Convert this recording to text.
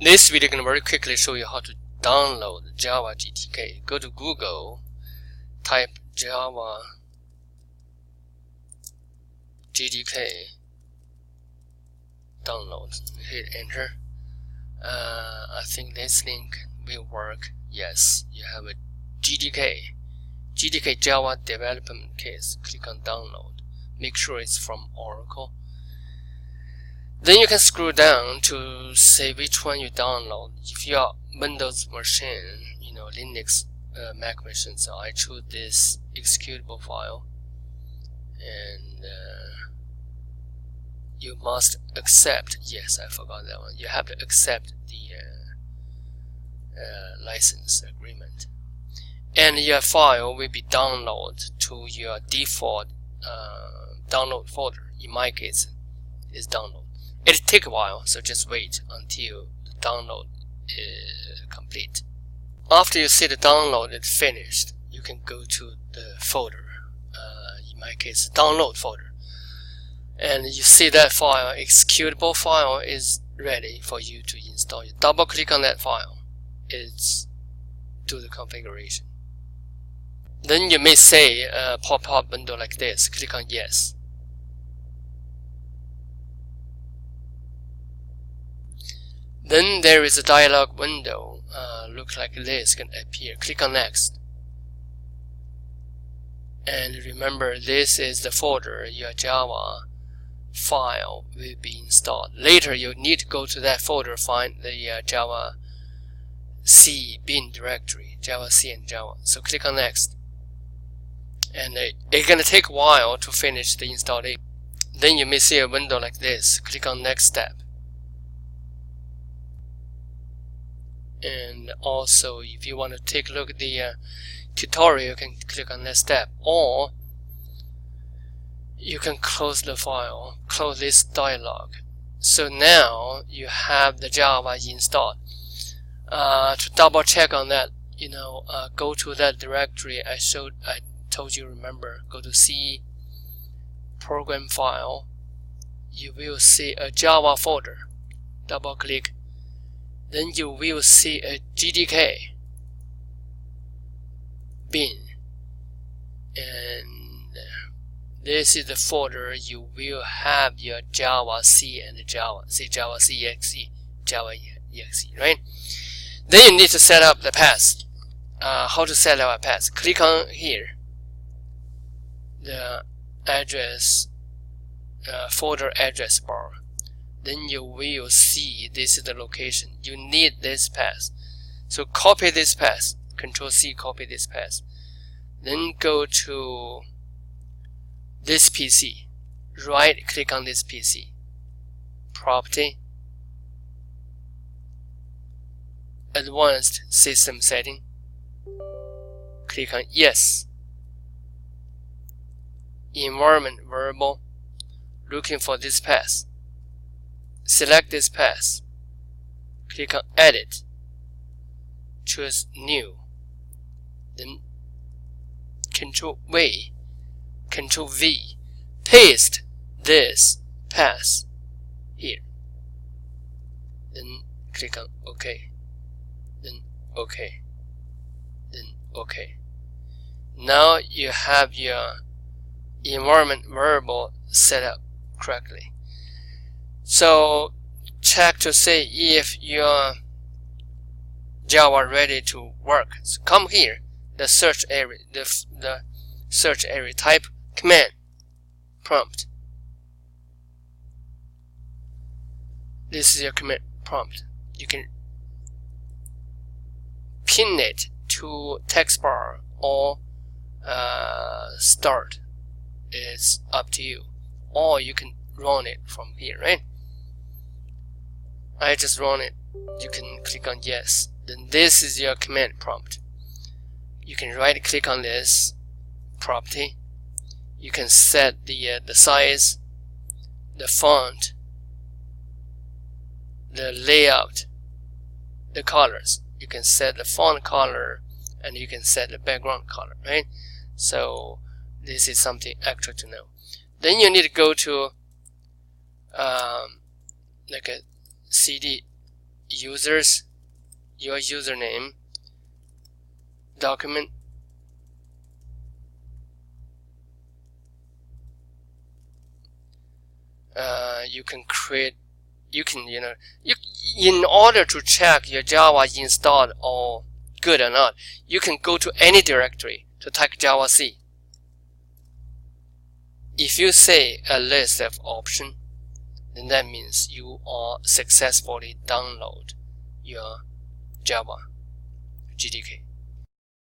This video can very quickly show you how to download Java JDK. Go to Google, type Java JDK, download, hit enter. I think this link will work. Yes, you have a JDK Java Development Kit. Click on download. Make sure it's from Oracle. Then you can scroll down to say which one you download. If you are Windows machine, Linux, Mac machine, so I choose this executable file, and you must accept. Yes, I forgot that one. You have to accept the license agreement, and your file will be downloaded to your default download folder. In my case, is download. It takes a while, so just wait until the download is complete. After you see the download is finished, you can go to the folder. In my case, download folder, and you see that file, executable file, is ready for you to install. You double click on that file, it's do the configuration. Then you may say a pop-up window like this. Click on yes. Then there is a dialog window, look like this can appear. Click on next. And remember, this is the folder your Java file will be installed. Later you need to go to that folder, find the Java C bin directory, Java C and Java. So click on next. And it's gonna take a while to finish the installation. Then you may see a window like this. Click on next step. And also, if you want to take a look at the tutorial, you can click on that step, or you can close the file, close this dialog. So now you have the Java installed. To double check on that, go to that directory I told you. Remember, go to C program file. You will see a Java folder. Double click. Then you will see a JDK bin, and this is the folder you will have your Java C and Java C exe, Java exe, right? Then you need to set up the path. How to set up a path? Click on here, the address, folder address bar. Then you will see this is the location. You need this path. So copy this path. Control C, copy this path. Then go to this PC. Right click on this PC. Property. Advanced System Setting. Click on Yes. Environment variable. Looking for this path. Select this path. Click on Edit. Choose New. Then Control V. Paste this path here. Then click on OK. Then OK. Then OK. Now you have your environment variable set up correctly. So check to see if your Java ready to work. So come here, the search area, the search area. Type command prompt. This is your command prompt. You can pin it to text bar or start. It's up to you. Or you can run it from here, right? I just run it. You can click on yes. Then this is your command prompt. You can right click on this property. You can set the size, the font, the layout, the colors. You can set the font color, and you can set the background color, right? So this is something extra to know. Then you need to go to like a CD users, your username, document, you can create, in order to check your Java installed or good or not, you can go to any directory to type Java C. If you say a list of options, then that means you are successfully download your Java JDK.